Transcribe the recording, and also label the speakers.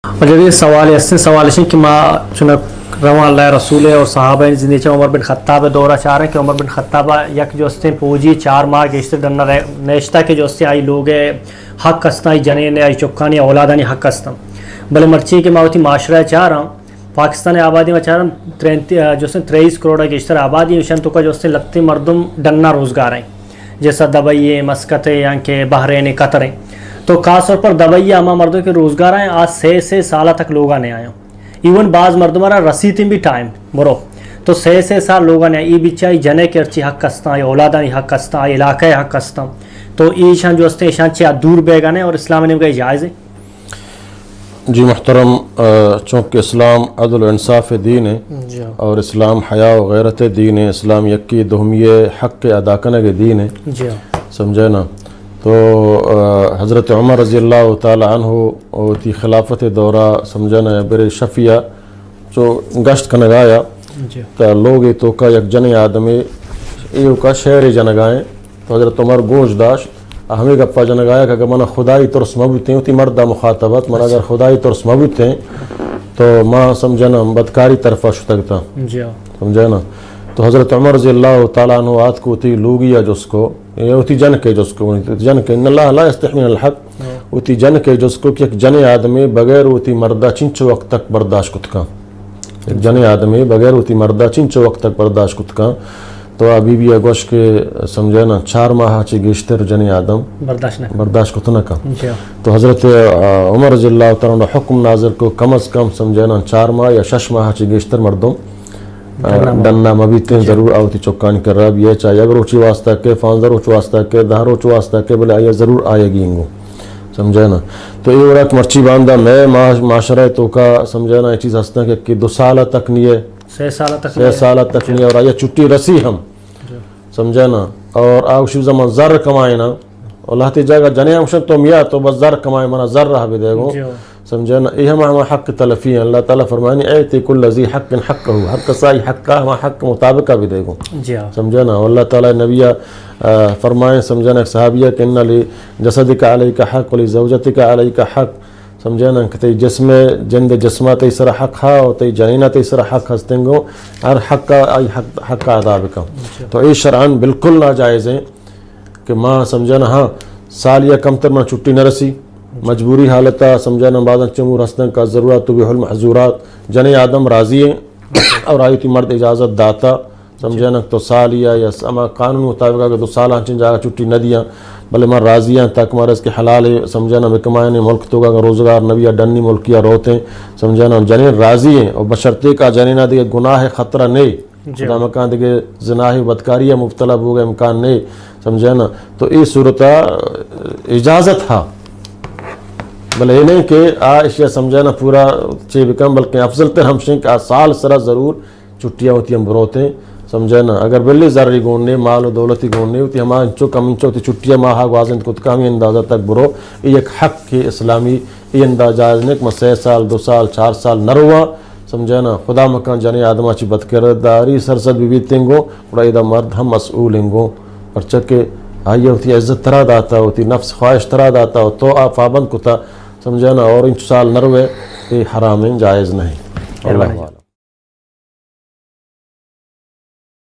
Speaker 1: और जब ये सवाल ऐसे सवाल है कि माँ चुना रवा अल्लाह रसूल और साहबा जिंदगी उमर बिन खत्ताब दौरा चाह रहे हैं कि उमर बिन खत्ताब यक जो पूजी 4 माह गेश्तर डन्ना नेश्ता के जो आई लोग हक हस्ता जने ने आई चुक्कानी औलादानी हक हस्ता भले मर्ची के मावती माशरा चाह रहा हूँ पाकिस्तान आबादी में चाह रहा हूँ जो 23 करोड़ गेश्तर आबादी मिशन तो का जो लगते मरदम डन्ना रोज़गार हैं जैसा दबई मस्कत या के बहरेन कतर तो खास तौर पर दबैया अमा मर्दों के रोज़गार आए आज 6 से साल तक लोग आने आए इवन बाज़ मर्द मारा रसीद भी टाइम बरो तो 6 साल लोग आने ई बिचाई जने के अर्ची हक हस्ता औलादानी हक हस्ता इलाका हक हस्ता तो ईशान जो हस्ते ईशान चे दूर बेगाने और इस्लाम ने जायज़ है।
Speaker 2: जी मुहतरम, चूँकि इस्लाम अदल व इंसाफ दीन है और इस्लाम हया व गैरत दीन है, इस्लाम यक्की दोहमिये हक़ के अदा करने के दीन है, समझे ना। तो हज़रत उमर रज़ी अल्लाह ताला अन्हु ती खिलाफत दौरा समझे ना बेरे शफ़िया जो गश्त कन गाया तो लोग तो का एक जन आदमी ये का शहर जनगाएँ तो हज़रत उमर गोश दाश हमें गप्पा जनगाया कि मना खुदाई तुरस मबूत हैं उती मर्दा मुखातबत मना अगर खुदाई तुरस मबूत हैं तो माँ समझे ना बदकारी तरफा शुतगता समझे ना। तो हज़रत उमर रज़ी अल्लाह ताला अन्हु आत को उती लूगिया जिसको ये उती जन के जिसको जन के अल्लाह ला यस्तहमिल हक़ उती जन के जिसको कि एक जन आदमी बगैर उती मर्दा चिंच वक्त तक बर्दाश्त कुत का एक जन आदमी बगैर उती मर्दा चिंच वक्त तक बर्दाश्त कुत का तो अभी भी अगोश के समझे ना 4 माह ची गेश्तर जन आदम बर्दाश्त कुत न का। तो हज़रत उमर रज़ी अल्लाह ताला हुक्म नाज़र को कम अज़ कम समझे ना 4 माह या 6 माह ची गेश्तर मर्दों डन्ना मबीते ज़रूर आवती चौकान कर रहा ये चाहे अगर ऊँची वास्ता के 5 रोच वास्ता के 10 रोच वास्ता के बोले आइए ज़रूर आएगी इनको समझे ना। तो ये वरक मर्ची बांधा मैं माशरा तो का समझे ना ये चीज़ हंसता कि 2 साल तक नहीं है 6 साल तक नहीं है और आइए छुट्टी रसी हम समझे ना और आओ शिव जमा ज़र कमाए ना और लाती जगह जने अमशन तो मिया तो बस ज़र कमाए मना ज़र रहा भी देखो समझे ना। यह हम हक़ तलफ़ी है अल्लाह ताला फरमानी ऐति कुल्ल ज़ी हक़्क़िन हक़्क़हु हर कसाई हक़ का हम हक़ मुताबिक भी देखो समझे ना। अल्लाह ताला नबिया फरमाए समझे ना सहाबिया के इन्ना ली जसदिका अलैका हक़ व ली ज़ौजतिका अलैका हक़ समझे ना कि तई जिस्म जिंद जिस्मा तई सरा हक़ हा और तई जनीना तई सरा हक़ हस्तेंगो हर हक़ का आई हक़ का अदा बिका। तो ये शरअन बिल्कुल नाजायज़ है कि माँ समझे ना हाँ साल या कम तर माँ छुट्टी न रसी मजबूरी हालत समझे ना बाद चमूर हस्तें का ज़रूरत तुबिहुल महज़ूरात जने आदम राज़ी हैं और आई थी मर्द इजाज़त दाता समझे ना तो साल या समा कानून मुताबिक अगर 2 साल आंचन जाकर छुट्टी न दिया भले मार राज़ी हैं तक मारे इसके हलाल है समझे ना बिकमाए ने मुल्क तो का रोज़गार नबिया डन्नी मुल्किया रोते हैं समझे ना जने राज़ी हैं और बशर्ते का जने ना दिए गुनाह है ख़तरा नहीं खुदा मकान दिखे ज़नाह बदकारी मुब्तला हो गए इम्कान नहीं समझे ना। तो ये सूरत इजाज़त हा भले ये नहीं कि आशिया समझे ना पूरा चे बिकम बल्कि अफजल तर हमशें का साल सरा ज़रूर छुट्टियाँ होती हम बरोते समझे ना। अगर बिल्ली ज़र्री गोने माल दौलती गोने होती हमारे चो कम होती छुट्टियाँ माह वाजन खुद का हमें अंदाज़ा तक बरो ये एक हक़ के इस्लामी ये अंदाजा ने कि 6 साल 2 साल 4 साल न रुआ समझे ना। खुदा मकान जाने आदमा ची बदकिरदारी सरसद भी बीतेंगो बड़ा इदा मर्द हम मसूल होंगो और चके आइए होती इज़्ज़त तरा दाता होती नफ्स ख्वाहिश तरा दाता हो तो आप पाबंद कुता समझे ना और 5 साल न रुए ये हराम जायज़ नहीं। अल्लाह